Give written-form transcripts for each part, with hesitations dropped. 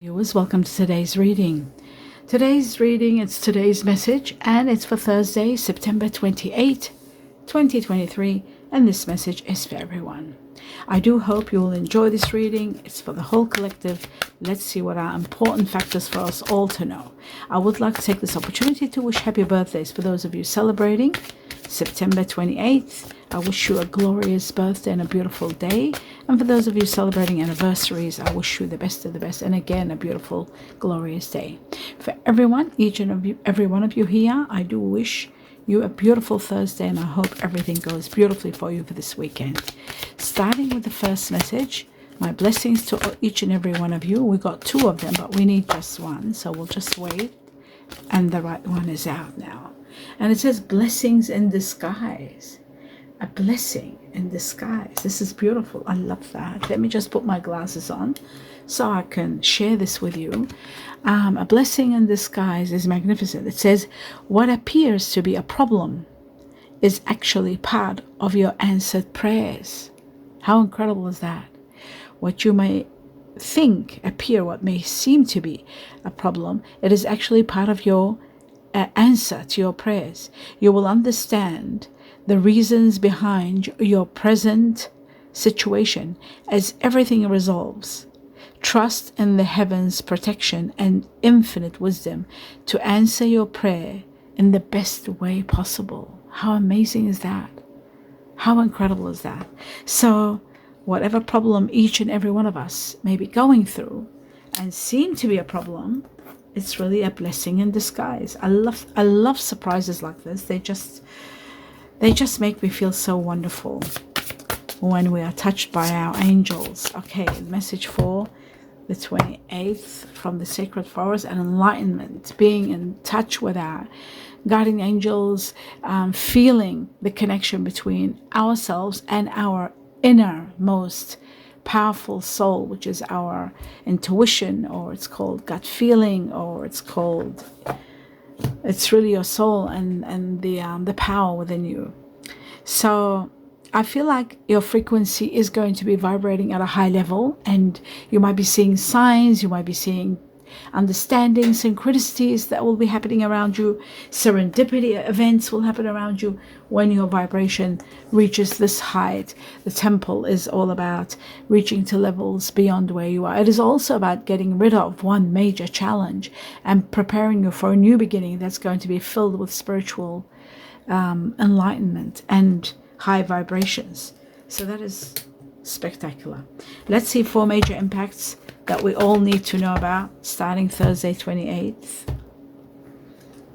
Viewers, welcome to today's reading. It's today's message, and it's for Thursday, September 28, 2023, and this message is for everyone. I do hope you will enjoy this reading. It's for the whole collective. Let's see what are important factors for us all to know. I would like to take this opportunity to wish happy birthdays for those of you celebrating September 28th. I wish you a glorious birthday and a beautiful day. And for those of you celebrating anniversaries, I wish you the best of the best. And again, a beautiful, glorious day. For everyone, every one of you here, I do wish you a beautiful Thursday, and I hope everything goes beautifully for you for this weekend. Starting with the first message, my blessings to each and every one of you. We got two of them, but we need just one, so we'll just wait. And the right one is out now. And it says blessings in disguise. A blessing in disguise. This is beautiful. I love that. Let me just put my glasses on so I can share this with you. A blessing in disguise is magnificent. It says what appears to be a problem is actually part of your answered prayers. How incredible is that? What you may what may seem to be a problem, it is actually part of your answer to your prayers. You will understand the reasons behind your present situation as everything resolves. Trust in the heavens' protection and infinite wisdom to answer your prayer in the best way possible. How amazing is that? How incredible is that? So whatever problem each and every one of us may be going through and seem to be a problem, it's really a blessing in disguise. I love surprises like this. They just make me feel so wonderful when we are touched by our angels. Okay, message for the 28th from the sacred forest and enlightenment, being in touch with our guardian angels, feeling the connection between ourselves and our innermost powerful soul, which is our intuition, or it's called gut feeling, or it's really your soul and the power within you. So I feel like your frequency is going to be vibrating at a high level, and you might be seeing signs, you might be seeing understanding, synchronicities that will be happening around you. Serendipity events will happen around you when your vibration reaches this height. The temple is all about reaching to levels beyond where you are. It is also about getting rid of one major challenge and preparing you for a new beginning that's going to be filled with spiritual enlightenment and high vibrations. So that is spectacular. Let's see 4 major impacts that we all need to know about starting Thursday 28th.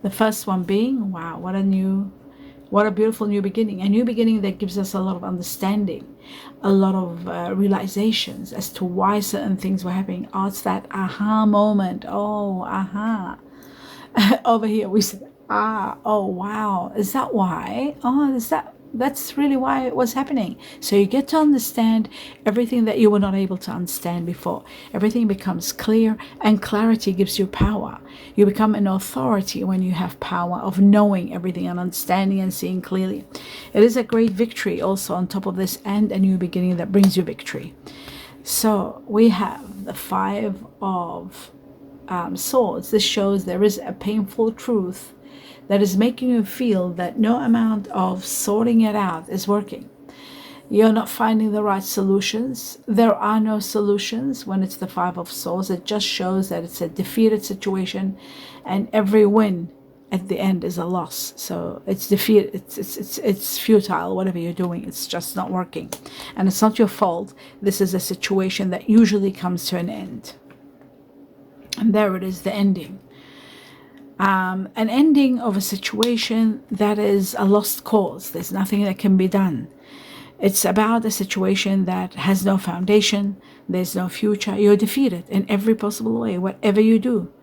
The first one being, wow, what a beautiful new beginning. A new beginning that gives us a lot of understanding, a lot of realizations as to why certain things were happening. Oh, it's that aha moment. Oh, aha. Over here we say, oh wow, is that why? Oh, that's really why it was happening. So you get to understand everything that you were not able to understand before. Everything becomes clear, and clarity gives you power. You become an authority when you have power of knowing everything and understanding and seeing clearly. It is a great victory also on top of this, and a new beginning that brings you victory. So we have the 5 of Swords. This shows there is a painful truth that is making you feel that no amount of sorting it out is working. You're not finding the right solutions. There are no solutions when it's the 5 of Swords. It just shows that it's a defeated situation, and every win at the end is a loss. So it's defeat. It's futile. Whatever you're doing, it's just not working, and it's not your fault. This is a situation that usually comes to an end, and there it is, the ending. An ending of a situation that is a lost cause. There's nothing that can be done. It's about a situation that has no foundation. There's no future. You're defeated in every possible way. Whatever you do,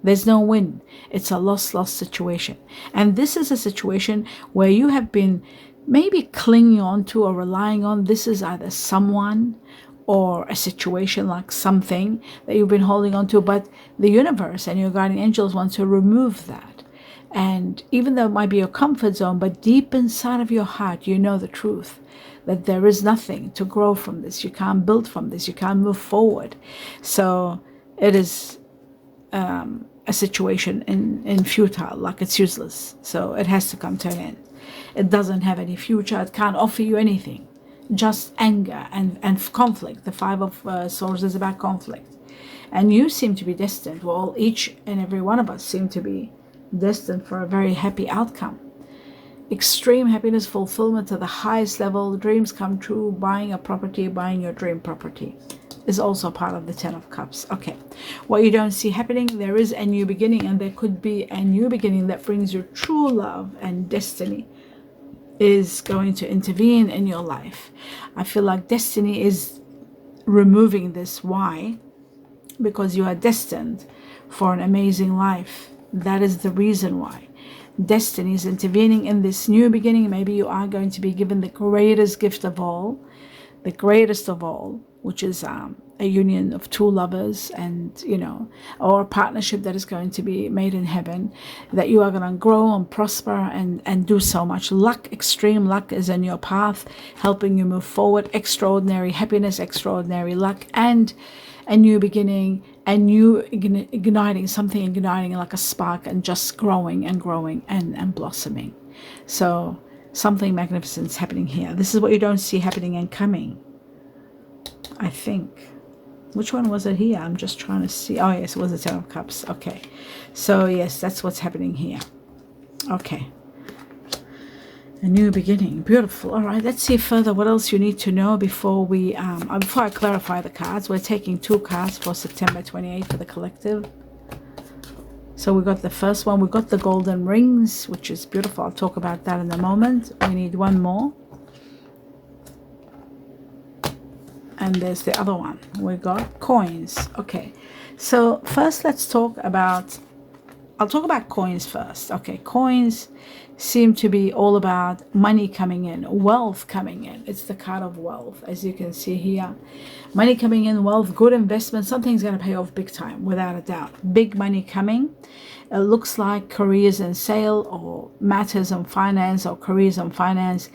there's no win. It's a lost situation. And this is a situation where you have been maybe clinging on to or relying on. This is either someone or a situation, like something that you've been holding on to, but the universe and your guardian angels want to remove that. And even though it might be your comfort zone, but deep inside of your heart, you know the truth, that there is nothing to grow from this. You can't build from this. You can't move forward. So it is a situation in futile, like it's useless. So it has to come to an end. It doesn't have any future. It can't offer you anything, just anger and conflict. The Five of Swords is about conflict. And you seem to be destined. Well, each and every one of us seem to be destined for a very happy outcome. Extreme happiness, fulfillment to the highest level, dreams come true, buying a property, buying your dream property is also part of the Ten of Cups. Okay, what you don't see happening, there is a new beginning, and there could be a new beginning that brings you true love, and destiny is going to intervene in your life. I feel like destiny is removing this. Why? Because you are destined for an amazing life. That is the reason why. Destiny is intervening in this new beginning. Maybe you are going to be given the greatest gift of all, the greatest of all, which is a union of two lovers, and or a partnership that is going to be made in heaven, that you are going to grow and prosper and do so much. Luck, extreme luck is in your path, helping you move forward. Extraordinary happiness, extraordinary luck, and a new beginning, a new igniting, something igniting like a spark, and just growing and growing and blossoming. So something magnificent is happening here. This is what you don't see happening and coming, I think. Which one was it here? I'm just trying to see. Oh yes, it was the Ten of Cups. Okay, so yes, that's what's happening here. Okay, a new beginning. Beautiful. All right, let's see further what else you need to know before we before I clarify the cards. We're taking 2 cards for September 28th for the collective. So we got the first one. We got the golden rings, which is beautiful. I'll talk about that in a moment. We need one more. And there's the other one. We got coins. Okay, so first let's talk about, I'll talk about coins first. Okay, coins seem to be all about money coming in, wealth coming in. It's the card of wealth, as you can see here. Money coming in, wealth, good investment. Something's going to pay off big time, without a doubt. Big money coming. It looks like careers in sale, or matters in finance, or careers in finance,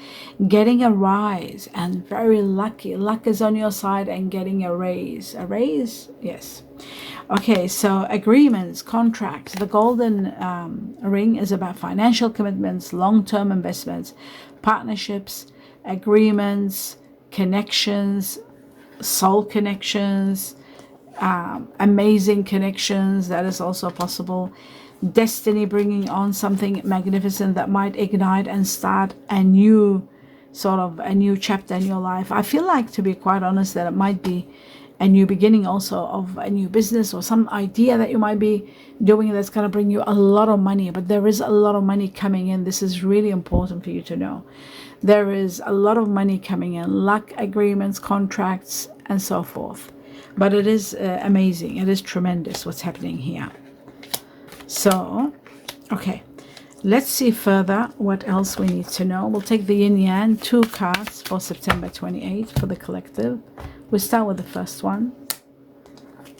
getting a rise, and very lucky. Luck is on your side, and getting a raise. A raise? Yes. Okay, so agreements, contracts. The golden ring is about financial commitments, long-term investments, partnerships, agreements, connections, soul connections, amazing connections. That is also possible. Destiny bringing on something magnificent that might ignite and start a new chapter in your life. I feel like, to be quite honest, that it might be a new beginning also of a new business, or some idea that you might be doing that's going to bring you a lot of money. But there is a lot of money coming in. This is really important for you to know. There is a lot of money coming in, luck, agreements, contracts, and so forth. But it is amazing. It is tremendous what's happening here. So, okay, let's see further what else we need to know. We'll take the yin yang, 2 cards for September 28th for the collective. We'll start with the first one.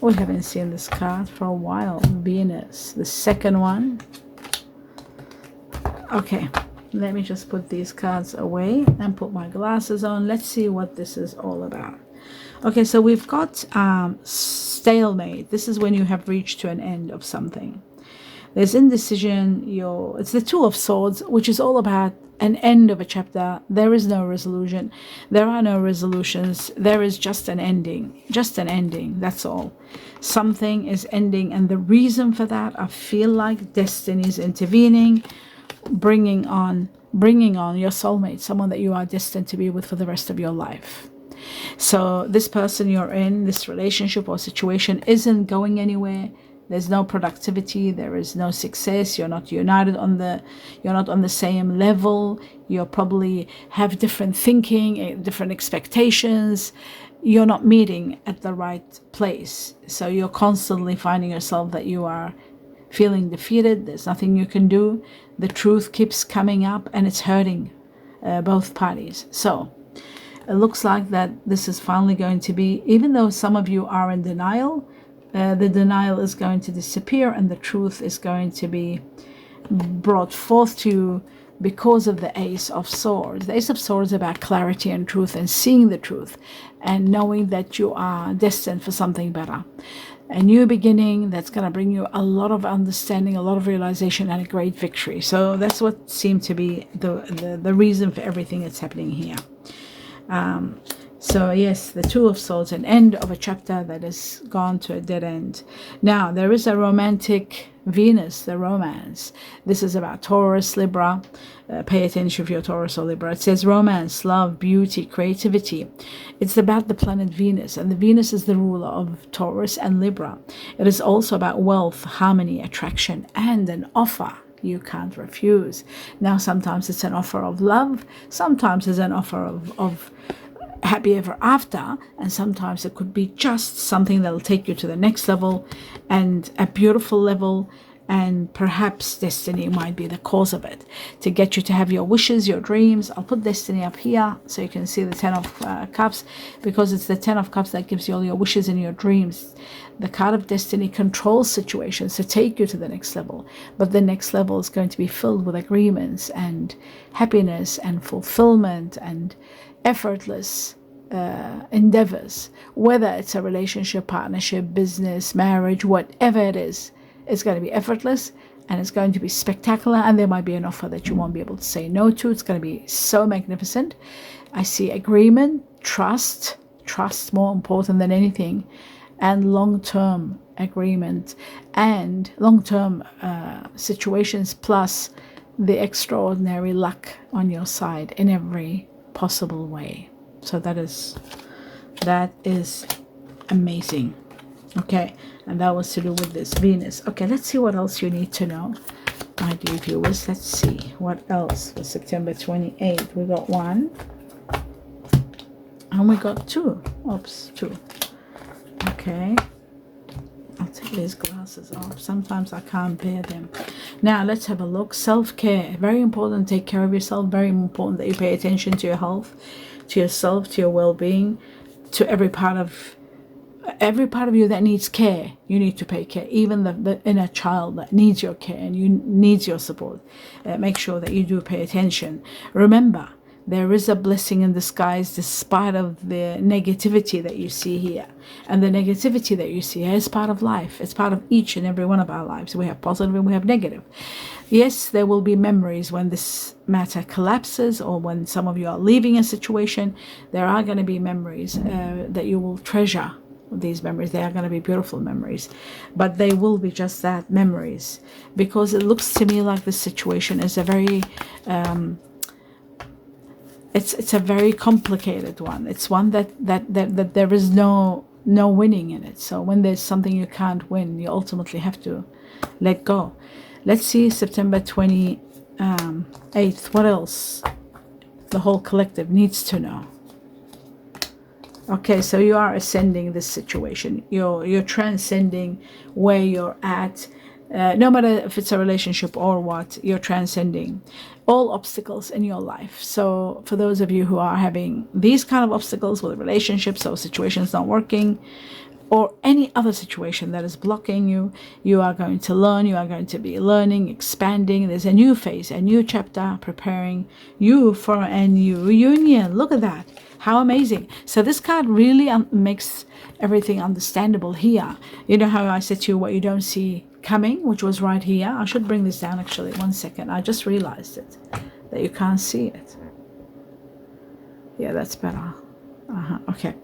We haven't seen this card for a while. Venus. The second one. Okay, let me just put these cards away and put my glasses on. Let's see what this is all about. Okay, so we've got stalemate. This is when you have reached to an end of something. There's indecision. It's the 2 of Swords, which is all about an end of a chapter. There is no resolution. There are no resolutions. There is just an ending. Just an ending. That's all. Something is ending, and the reason for that, I feel like destiny is intervening, bringing on your soulmate, someone that you are destined to be with for the rest of your life. So this person you're in, this relationship or situation, isn't going anywhere. There's no productivity. There is no success. You're not united you're not on the same level. You probably have different thinking, different expectations. You're not meeting at the right place. So you're constantly finding yourself that you are feeling defeated. There's nothing you can do. The truth keeps coming up, and it's hurting both parties. So it looks like that this is finally going to be, even though some of you are in denial, the denial is going to disappear, and the truth is going to be brought forth to you because of the Ace of Swords. The Ace of Swords is about clarity and truth, and seeing the truth, and knowing that you are destined for something better. a new beginning that's going to bring you a lot of understanding, a lot of realization, and a great victory. So that's what seemed to be the reason for everything that's happening here. So yes, the Two of Swords, an end of a chapter that has gone to a dead end. Now, there is a romantic Venus, the romance. This is about Taurus, Libra. Pay attention if you're Taurus or Libra. It says romance, love, beauty, creativity. It's about the planet Venus, and the Venus is the ruler of Taurus and Libra. It is also about wealth, harmony, attraction, and an offer you can't refuse. Now, sometimes it's an offer of love, sometimes it's an offer of happy ever after, and sometimes it could be just something that'll take you to the next level, and a beautiful level, and perhaps destiny might be the cause of it to get you to have your wishes, your dreams. I'll put destiny up here so you can see the 10 of cups, because it's the 10 of cups that gives you all your wishes and your dreams. The card of destiny controls situations to take you to the next level, but the next level is going to be filled with agreements and happiness and fulfillment and effortless endeavors. Whether it's a relationship, partnership, business, marriage, whatever it is, it's going to be effortless and it's going to be spectacular, and there might be an offer that you won't be able to say no to. It's going to be so magnificent. I see agreement, trust more important than anything, and long-term agreement and long-term situations, plus the extraordinary luck on your side in every possible way. So that is amazing. Okay, and that was to do with this Venus. Okay, let's see what else you need to know, my dear viewers. Let's see what else for September 28th. We got one and we got two. Oops, two. Okay, I'll take these glasses off. Sometimes I can't bear them. Now let's have a look. Self-care, very important. Take care of yourself. Very important that you pay attention to your health, to yourself, to your well-being, to every part of you that needs care. You need to pay care. Even the inner child that needs your care and needs your support. Make sure that you do pay attention. Remember, there is a blessing in disguise despite of the negativity that you see here. And the negativity that you see here is part of life. It's part of each and every one of our lives. We have positive and we have negative. Yes, there will be memories when this matter collapses, or when some of you are leaving a situation. There are going to be memories that you will treasure. These memories, they are going to be beautiful memories, but they will be just that, memories, because it looks to me like this situation is a very it's a very complicated one. It's one that there is no winning in it. So when there's something you can't win, you ultimately have to let go. Let's see September 28th. What else the whole collective needs to know? Okay, so you are ascending this situation. You're transcending where you're at. No matter if it's a relationship or what, you're transcending all obstacles in your life. So for those of you who are having these kind of obstacles with relationships or situations not working, or any other situation that is blocking you, you are going to learn. You are going to be learning, expanding. There's a new phase, a new chapter preparing you for a new union. Look at that. How amazing. So this card really makes everything understandable here. You know how I said to you what you don't see coming, which was right here? I should bring this down actually. 1 second. I just realized it, that you can't see it. Yeah, that's better. Okay.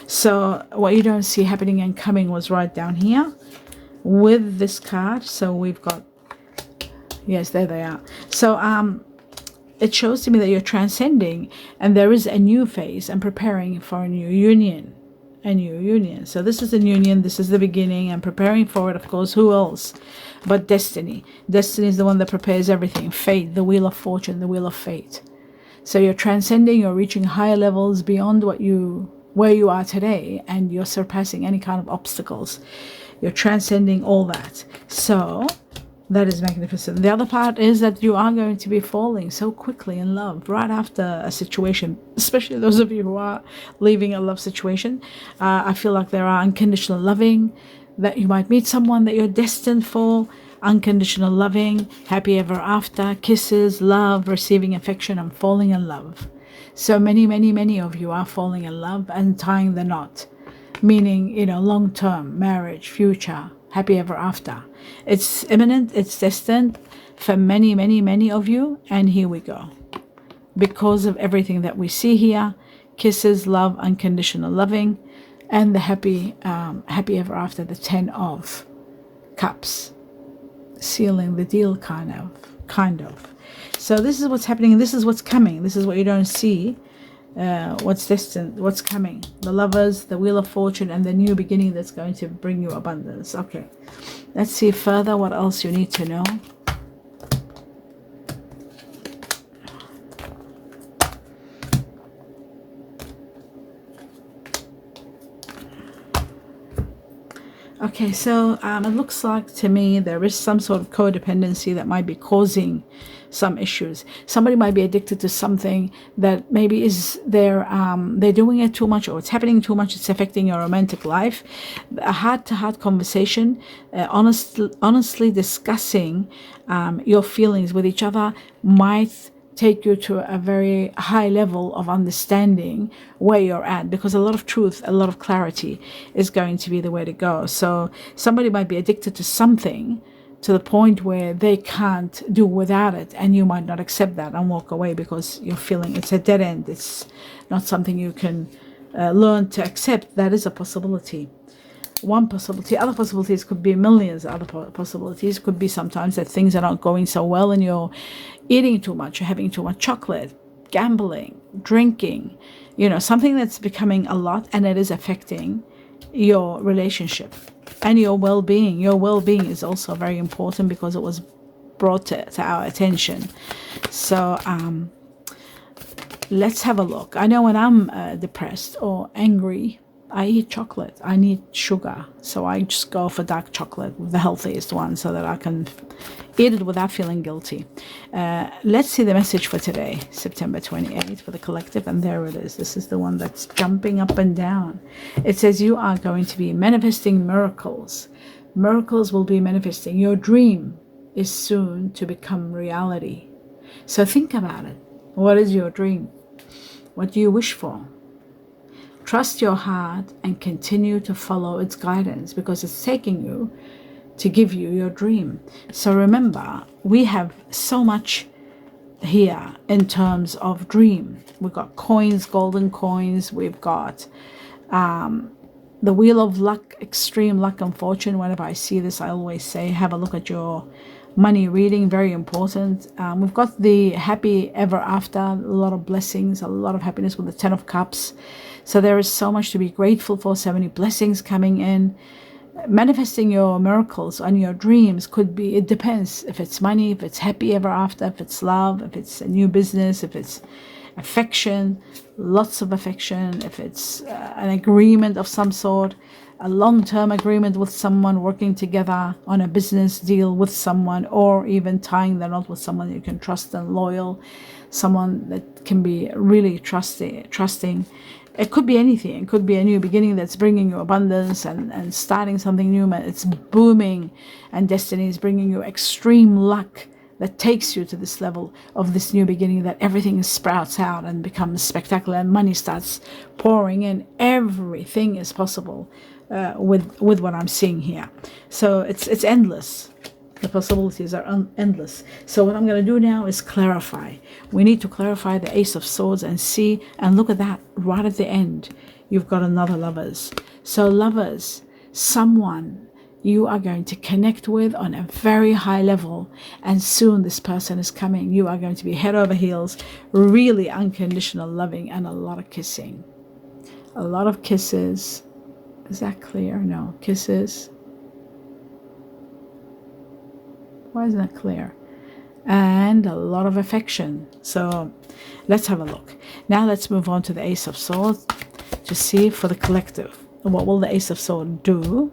So what you don't see happening and coming was right down here with this card. So we've got, yes, there they are. So it shows to me that you're transcending, and there is a new phase and preparing for a new union. So this is a union. This is the beginning, and preparing for it, of course. Who else but destiny? Destiny is the one that prepares everything. Fate, the wheel of fortune, the wheel of fate. So you're transcending. You're reaching higher levels beyond where you are today, and you're surpassing any kind of obstacles. You're transcending all that. So that is magnificent. The other part is that you are going to be falling so quickly in love right after a situation, especially those of you who are leaving a love situation. I feel like there are unconditional loving, that you might meet someone that you're destined for, unconditional loving, happy ever after, kisses, love, receiving affection, and falling in love. So many of you are falling in love and tying the knot. meaning, long-term marriage, future, happy ever after. It's imminent, it's destined for many, many, many of you. And here we go. Because of everything that we see here, kisses, love, unconditional loving, and the happy ever after, the 10 of Cups, sealing the deal, kind of. So this is what's happening. This is what's coming. This is what you don't see. What's destined, what's coming. The Lovers, the Wheel of Fortune, and the new beginning that's going to bring you abundance. Okay, let's see further what else you need to know. Okay, so it looks like to me there is some sort of codependency that might be causing some issues. Somebody might be addicted to something that maybe is they're doing it too much, or it's happening too much. It's affecting your romantic life. A heart-to-heart conversation, honestly discussing your feelings with each other might take you to a very high level of understanding where you're at, because a lot of truth, a lot of clarity is going to be the way to go. So somebody might be addicted to something to the point where they can't do without it, and you might not accept that and walk away because you're feeling it's a dead end. It's not something you can learn to accept. That is a possibility. One possibility. Other possibilities could be millions. Other possibilities could be sometimes that things are not going so well and you're eating too much, you're having too much chocolate, gambling, drinking, something that's becoming a lot, and it is affecting your relationship and your well-being. Your well-being is also very important because it was brought to our attention. So let's have a look. I know when I'm depressed or angry, I eat chocolate. I need sugar. So I just go for dark chocolate, the healthiest one, so that I can eat it without feeling guilty. Let's see the message for today, September 28th, for the collective. And there it is. This is the one that's jumping up and down. It says you are going to be manifesting miracles. Miracles will be manifesting. Your dream is soon to become reality. So think about it. What is your dream? What do you wish for? Trust your heart and continue to follow its guidance, because it's taking you to give you your dream. So remember, we have so much here in terms of dream. We've got coins, golden coins. We've got the Wheel of Luck, extreme luck and fortune. Whenever I see this, I always say, have a look at your money reading, very important. We've got the happy ever after, a lot of blessings, a lot of happiness with the 10 of Cups. So there is so much to be grateful for, so many blessings coming in. Manifesting your miracles and your dreams could be, it depends if it's money, if it's happy ever after, if it's love, if it's a new business, if it's affection, lots of affection, if it's an agreement of some sort, a long-term agreement with someone, working together on a business deal with someone, or even tying the knot with someone you can trust and loyal, someone that can be really trusting. It could be anything. It could be a new beginning that's bringing you abundance and starting something new. It's booming, and destiny is bringing you extreme luck that takes you to this level of this new beginning, that everything sprouts out and becomes spectacular and money starts pouring in. Everything is possible with what I'm seeing here. So it's endless. The possibilities are endless. So what I'm going to do now is clarify. We need to clarify the Ace of Swords and see, and look at that, right at the end, you've got another Lovers. So Lovers, someone you are going to connect with on a very high level, and soon this person is coming. You are going to be head over heels, really unconditional loving, and a lot of kissing. A lot of kisses. Is that clear? No. Kisses. Why isn't that clear? And a lot of affection. So let's have a look. Now let's move on to the Ace of Swords to see for the collective. What will the Ace of Swords do?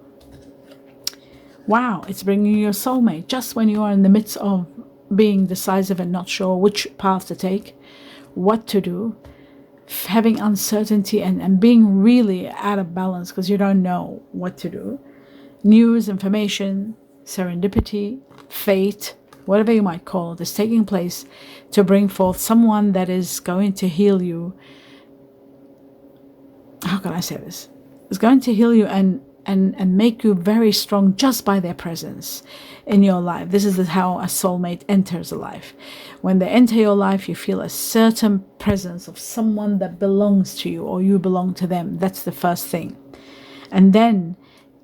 Wow, it's bringing you your soulmate just when you are in the midst of being decisive and not sure which path to take, what to do, having uncertainty and being really out of balance because you don't know what to do. News, information, serendipity, fate, whatever you might call it, is taking place to bring forth someone that is going to heal you. How can I say this? is going to heal you and make you very strong just by their presence in your life. This is how a soulmate enters a life. When they enter your life, you feel a certain presence of someone that belongs to you, or you belong to them. That's the first thing. And then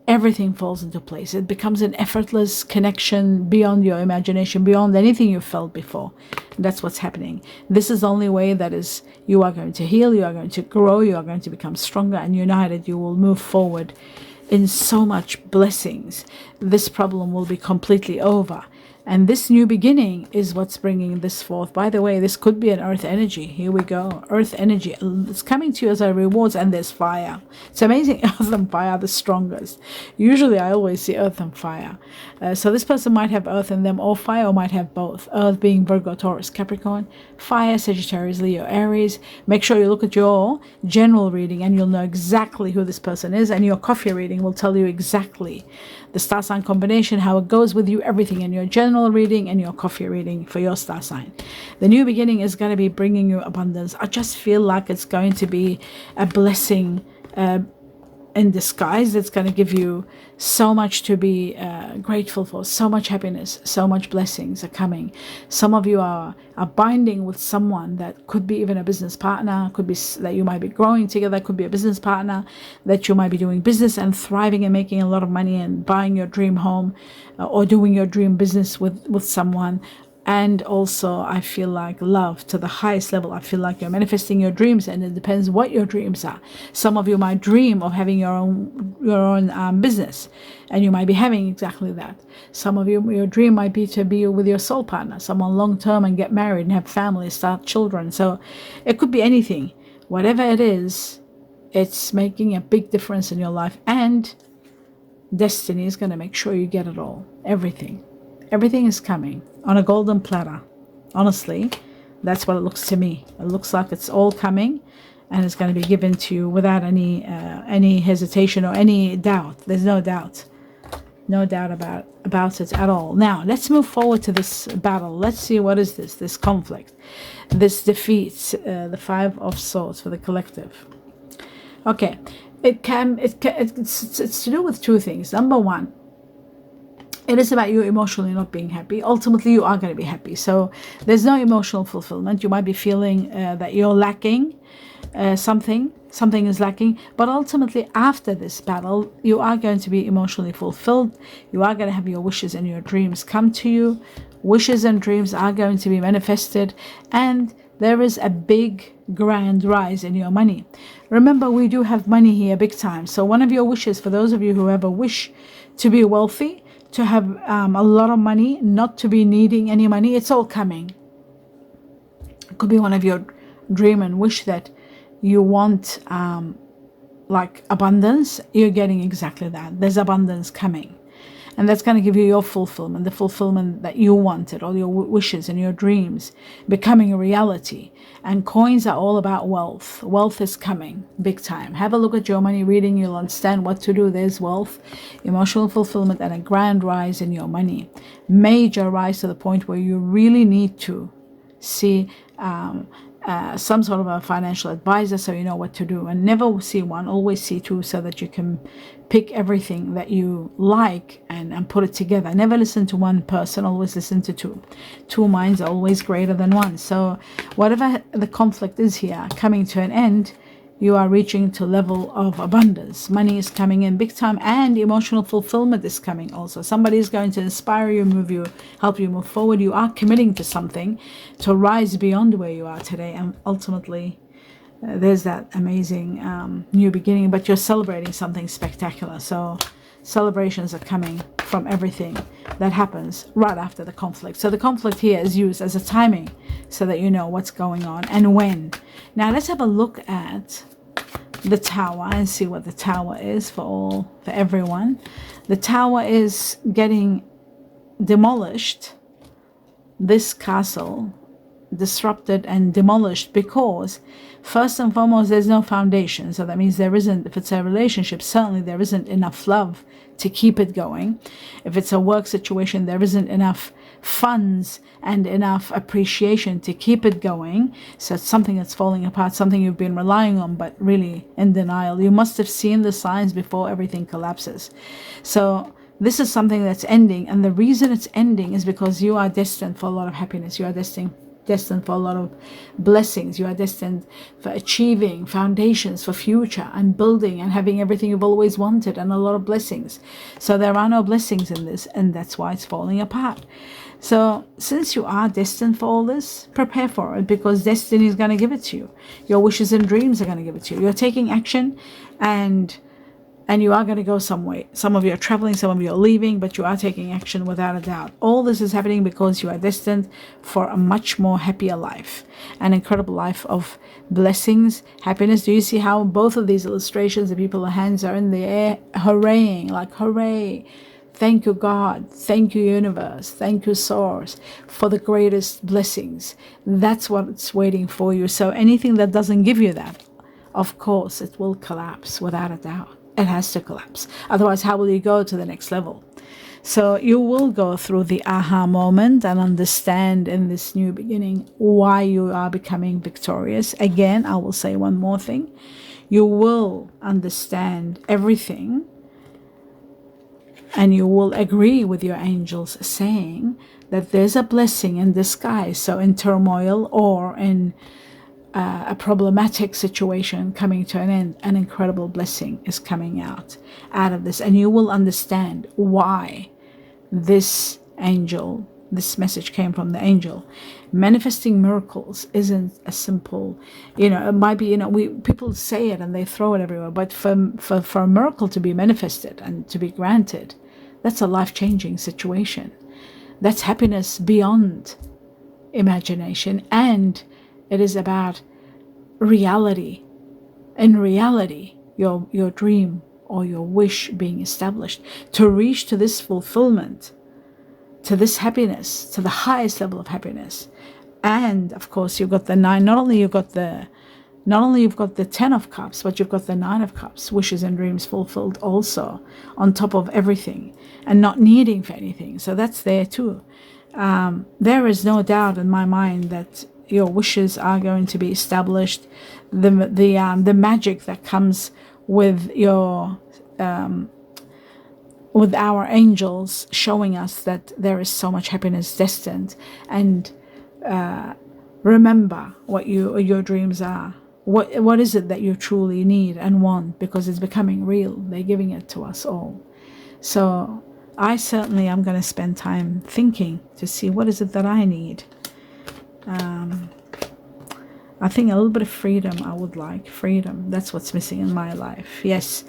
everything falls into place. It becomes an effortless connection beyond your imagination, beyond anything you felt before. That's what's happening. This is the only way that is you are going to heal, you are going to grow, you are going to become stronger and united. You will move forward in so much blessings. This problem will be completely over. And this new beginning is what's bringing this forth. By the way, this could be an earth energy. Here we go. Earth energy. It's coming to you as a reward, and there's fire. It's amazing. Earth and fire are the strongest. Usually I always see earth and fire. So this person might have earth in them or fire, or might have both. Earth being Virgo, Taurus, Capricorn. Fire, Sagittarius, Leo, Aries. Make sure you look at your general reading and you'll know exactly who this person is. And your coffee reading will tell you exactly the star sign combination, how it goes with you, everything in your general reading and your coffee reading for your star sign. The new beginning is going to be bringing you abundance. I just feel like it's going to be a blessing in disguise that's going to give you so much to be grateful for, so much happiness, so much blessings are coming. Some of you are binding with someone that could be even a business partner, could be that you might be growing together, could be a business partner that you might be doing business and thriving and making a lot of money and buying your dream home or doing your dream business with someone. And also I feel like love to the highest level. I feel like you're manifesting your dreams, and it depends what your dreams are. Some of you might dream of having your own business, and you might be having exactly that. Some of you, your dream might be to be with your soul partner, someone long term, and get married and have families, start children. So it could be anything. Whatever it is, it's making a big difference in your life, and destiny is going to make sure you get it all. Everything is coming on a golden platter. Honestly, that's what it looks to me. It looks like it's all coming, and it's going to be given to you without any hesitation or any doubt. There's no doubt about it at all. Now let's move forward to this battle. Let's see, what is this conflict, this defeat, the Five of Swords for the collective. Okay, it's to do with two things. Number one, it is about you emotionally not being happy. Ultimately, you are going to be happy. So there's no emotional fulfillment. You might be feeling that you're lacking something is lacking. But ultimately, after this battle, you are going to be emotionally fulfilled. You are going to have your wishes and your dreams come to you. Wishes and dreams are going to be manifested. And there is a big, grand rise in your money. Remember, we do have money here big time. So one of your wishes, for those of you who have a wish to be wealthy, to have a lot of money, not to be needing any money, it's all coming. It could be one of your dream and wish that you want like abundance. You're getting exactly that. There's abundance coming, and that's going to give you your fulfillment, the fulfillment that you wanted, all your wishes and your dreams becoming a reality. And coins are all about wealth. Wealth is coming big time. Have a look at your money reading. You'll understand what to do. There's wealth, emotional fulfillment, and a grand rise in your money. Major rise to the point where you really need to see some sort of a financial advisor so you know what to do. And never see one, always see two, so that you can pick everything that you like and put it together. Never listen to one person, always listen to two. Two minds are always greater than one. So whatever the conflict is here, coming to an end, you are reaching to level of abundance. Money is coming in big time, and emotional fulfillment is coming also. Somebody is going to inspire you, move you, help you move forward. You are committing to something to rise beyond where you are today, and ultimately there's that amazing new beginning, but you're celebrating something spectacular. So celebrations are coming from everything that happens right after the conflict. So the conflict here is used as a timing so that you know what's going on and when. Now let's have a look at the Tower and see what the Tower is for everyone. The Tower is getting demolished. This castle disrupted and demolished because first and foremost there's no foundation. So that means there isn't, if it's a relationship, certainly there isn't enough love to keep it going. If it's a work situation, there isn't enough funds and enough appreciation to keep it going. So it's something that's falling apart, something you've been relying on, but really in denial. You must have seen the signs before everything collapses. So this is something that's ending, and the reason it's ending is because you are destined for a lot of happiness. You are destined for a lot of blessings. You are destined for achieving foundations for future and building and having everything you've always wanted, and a lot of blessings. So there are no blessings in this, and that's why it's falling apart. So since you are destined for all this, prepare for it, because destiny is going to give it to you. Your wishes and dreams are going to give it to you. You're taking action, and you are going to go some way. Some of you are traveling, some of you are leaving, but you are taking action without a doubt. All this is happening because you are destined for a much more happier life, an incredible life of blessings, happiness. Do you see how both of these illustrations, the people's hands are in the air, hurraying, like hooray. Thank you, God. Thank you, universe. Thank you, source, for the greatest blessings. That's what's waiting for you. So anything that doesn't give you that, of course, it will collapse without a doubt. It has to collapse. Otherwise, how will you go to the next level? So you will go through the aha moment and understand in this new beginning why you are becoming victorious. Again, I will say one more thing. You will understand everything, and you will agree with your angels saying that there's a blessing in disguise. So in turmoil or in a problematic situation coming to an end, an incredible blessing is coming out of this, and you will understand why this message came from the angel. Manifesting miracles isn't a simple, it might be, people say it and they throw it everywhere, but for a miracle to be manifested and to be granted, that's a life-changing situation. That's happiness beyond imagination, and it is about reality. In reality, your dream or your wish being established to reach to this fulfillment, to this happiness, to the highest level of happiness. And of course, you've got the 9. Not only you've got the 10 of cups, but you've got the 9 of cups, wishes and dreams fulfilled also, on top of everything, and not needing for anything. So that's there too. There is no doubt in my mind that your wishes are going to be established. The magic that comes with with our angels showing us that there is so much happiness destined. And remember what your dreams are. What is it that you truly need and want, because it's becoming real. They're giving it to us all. So I certainly am going to spend time thinking to see what is it that I need. I think a little bit of freedom. I would like freedom. That's what's missing in my life. Yes.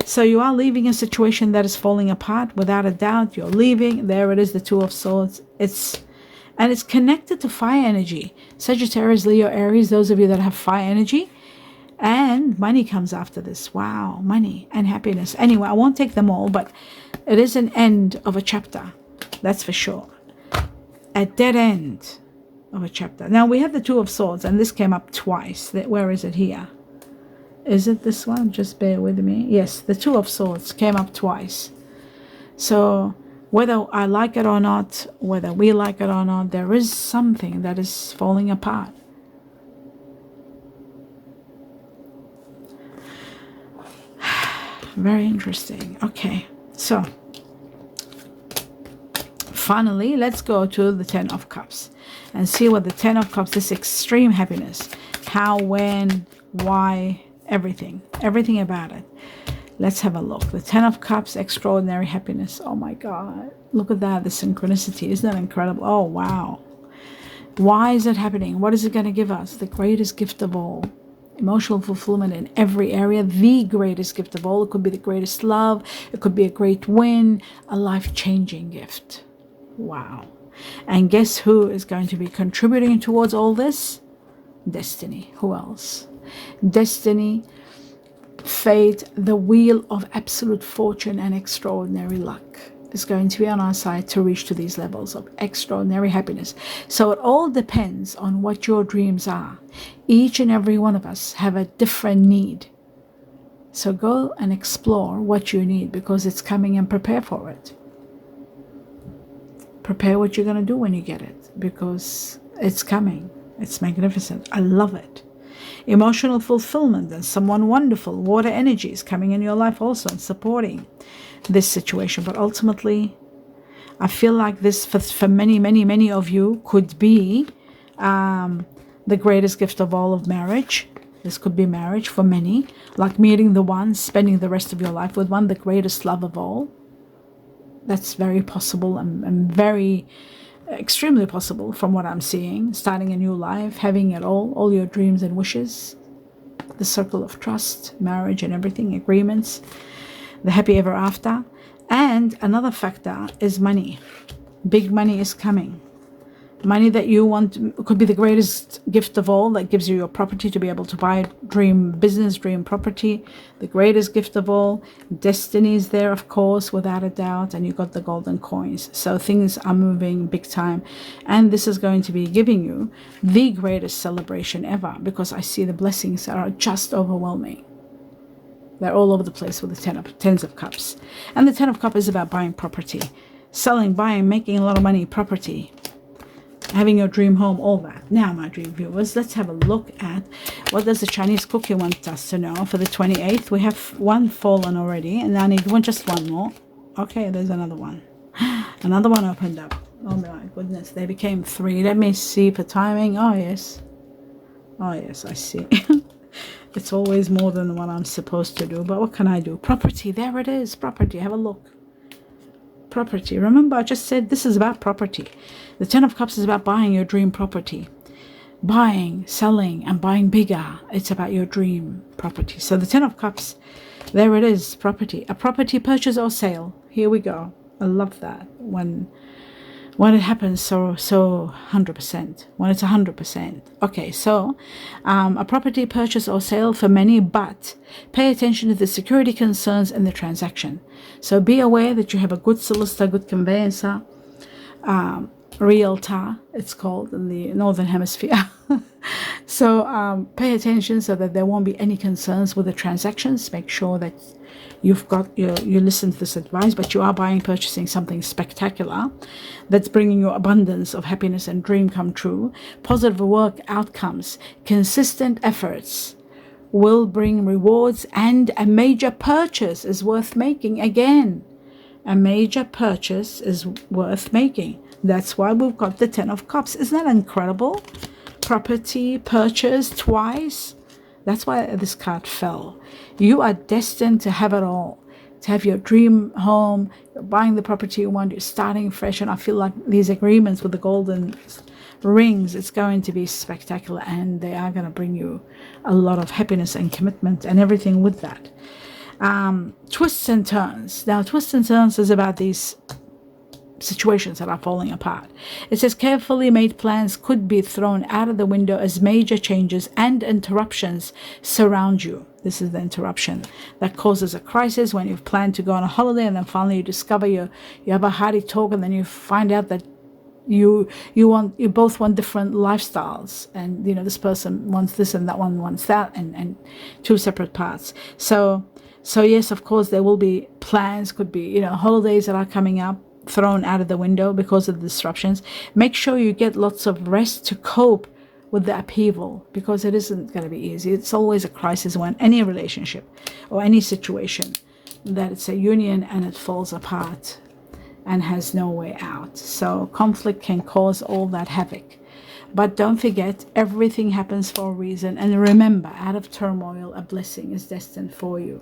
So you are leaving a situation that is falling apart. Without a doubt, you're leaving. There it is, the 2 of Swords. It's connected to fire energy. Sagittarius, Leo, Aries, those of you that have fire energy. And money comes after this. Wow, money and happiness. Anyway, I won't take them all, but it is an end of a chapter. That's for sure. A dead end of a chapter. Now we have the 2 of Swords, and this came up twice. Where is it here? Is it this one? Just bear with me. Yes, the 2 of Swords came up twice. So whether I like it or not, whether we like it or not, there is something that is falling apart. Very interesting. Okay, so finally, let's go to the 10 of Cups and see what the 10 of Cups, this extreme happiness, how, when, why, everything about it. Let's have a look. The 10 of Cups, extraordinary happiness. Oh my God, look at that, the synchronicity. Isn't that incredible? Oh wow. Why is it happening? What is it going to give us? The greatest gift of all. Emotional fulfillment in every area. The greatest gift of all. It could be the greatest love. It could be a great win. A life-changing gift. Wow. And guess who is going to be contributing towards all this? Destiny. Who else? Destiny, fate, the wheel of absolute fortune and extraordinary luck is going to be on our side to reach to these levels of extraordinary happiness. So it all depends on what your dreams are. Each and every one of us have a different need. So go and explore what you need, because it's coming, and prepare for it. Prepare what you're going to do when you get it, because it's coming. It's magnificent. I love it. Emotional fulfillment and someone wonderful, water energy is coming in your life also and supporting this situation. But ultimately, I feel like this for many, many, many of you could be the greatest gift of all of marriage. This could be marriage for many, like meeting the one, spending the rest of your life with one, the greatest love of all. That's very possible and very extremely possible from what I'm seeing. Starting a new life, having it all your dreams and wishes, the circle of trust, marriage and everything, agreements, the happy ever after. And another factor is money. Big money is coming. Money that you want could be the greatest gift of all, that gives you your property to be able to buy dream business, dream property. The greatest gift of all. Destiny is there, of course, without a doubt. And you got the golden coins. So things are moving big time. And this is going to be giving you the greatest celebration ever, because I see the blessings are just overwhelming. They're all over the place with the tens of cups. And the 10 of cups is about buying property. Selling, buying, making a lot of money, property. Having your dream home, all that. Now, my dream viewers, let's have a look at what does the Chinese cookie want us to know for the 28th. We have one fallen already, and I need just one more. Okay, there's another one. Another one opened up. Oh my goodness, they became 3. Let me see for timing. Oh yes, I see. It's always more than what I'm supposed to do, but what can I do? Property, there it is. Property, have a look. Property. Remember, I just said this is about property. The 10 of Cups is about buying your dream property. Buying, selling, and buying bigger. It's about your dream property. So the 10 of Cups, there it is, property. A property purchase or sale. Here we go. I love that when it happens so 100%. When it's 100%. Okay, so a property purchase or sale for many, but pay attention to the security concerns in the transaction. So be aware that you have a good solicitor, good conveyancer, realtor, it's called in the Northern Hemisphere. So pay attention so that there won't be any concerns with the transactions. Make sure that you listen to this advice, but you are purchasing something spectacular that's bringing you abundance of happiness and dream come true. Positive work outcomes, consistent efforts will bring rewards, and a major purchase is worth making. Again, a major purchase is worth making. That's why we've got the 10 of Cups. Isn't that incredible? Property purchase twice. That's why this card fell. You are destined to have it all. To have your dream home, you're buying the property you want, you're starting fresh. And I feel like these agreements with the golden rings, it's going to be spectacular. And they are going to bring you a lot of happiness and commitment and everything with that. Twists and turns. Now, twists and turns is about these situations that are falling apart. It says carefully made plans could be thrown out of the window as major changes and interruptions surround you. This is the interruption that causes a crisis when you've planned to go on a holiday and then finally you discover you have a hearty talk, and then you find out that you both want different lifestyles, and this person wants this and that one wants that, and two separate paths. So yes, of course there will be plans, could be holidays that are coming up, thrown out of the window because of the disruptions. Make sure you get lots of rest to cope with the upheaval, because it isn't going to be easy. It's always a crisis when any relationship or any situation that it's a union and it falls apart and has no way out. So conflict can cause all that havoc. But don't forget, everything happens for a reason. And remember, out of turmoil, a blessing is destined for you.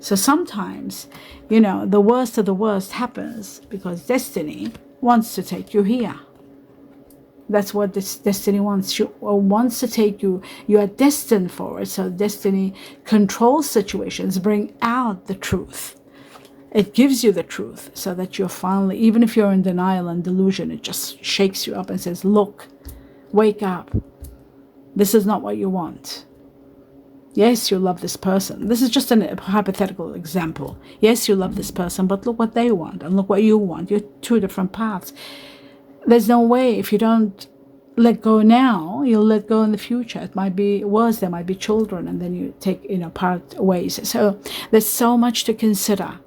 So sometimes, the worst of the worst happens because destiny wants to take you here. That's what this destiny wants. She wants to take you. You are destined for it. So destiny controls situations, bring out the truth. It gives you the truth so that you're finally, even if you're in denial and delusion, it just shakes you up and says, look, wake up. This is not what you want. Yes, you love this person. This is just a hypothetical example. Yes, you love this person, but look what they want and look what you want. You're two different paths. There's no way, if you don't let go now, you'll let go in the future. It might be worse. There might be children, and then you take, part ways. So there's so much to consider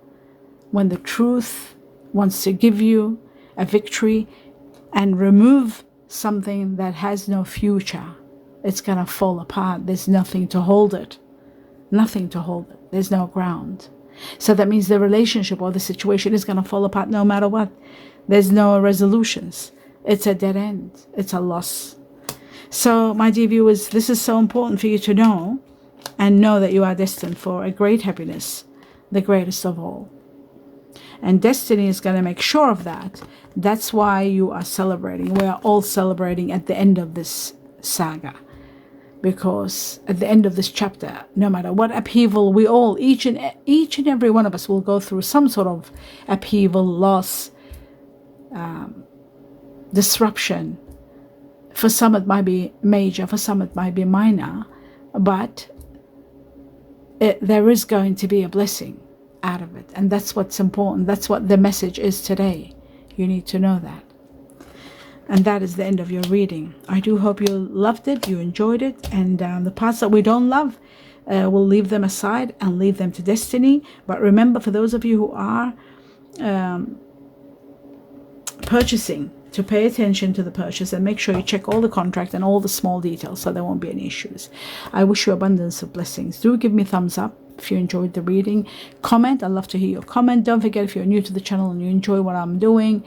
when the truth wants to give you a victory and remove something that has no future, it's going to fall apart. There's nothing to hold it. Nothing to hold it. There's no ground. So that means the relationship or the situation is going to fall apart no matter what. There's no resolutions. It's a dead end. It's a loss. So, my dear viewers, this is so important for you to know, and know that you are destined for a great happiness, the greatest of all. And destiny is going to make sure of that. That's why you are celebrating. We are all celebrating at the end of this saga. Because at the end of this chapter, no matter what upheaval, we all, each and every one of us will go through some sort of upheaval, loss, disruption. For some it might be major, for some it might be minor, but there is going to be a blessing out of it. And that's what's important. That's what the message is today. You need to know that. And that is the end of your reading. I do hope you loved it, you enjoyed it, and the parts that we don't love, we'll leave them aside and leave them to destiny. But remember, for those of you who are purchasing, to pay attention to the purchase and make sure you check all the contract and all the small details so there won't be any issues. I wish you abundance of blessings. Do give me a thumbs up if you enjoyed the reading. Comment. I'd love to hear your comment. Don't forget, if you're new to the channel and you enjoy what I'm doing,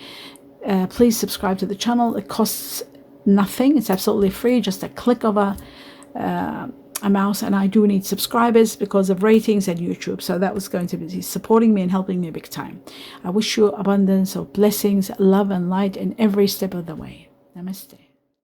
please subscribe to the channel. It costs nothing. It's absolutely free, just a click of a mouse. And I do need subscribers because of ratings and YouTube, so that was going to be supporting me and helping me big time. I wish you abundance of blessings, love and light in every step of the way. Namaste.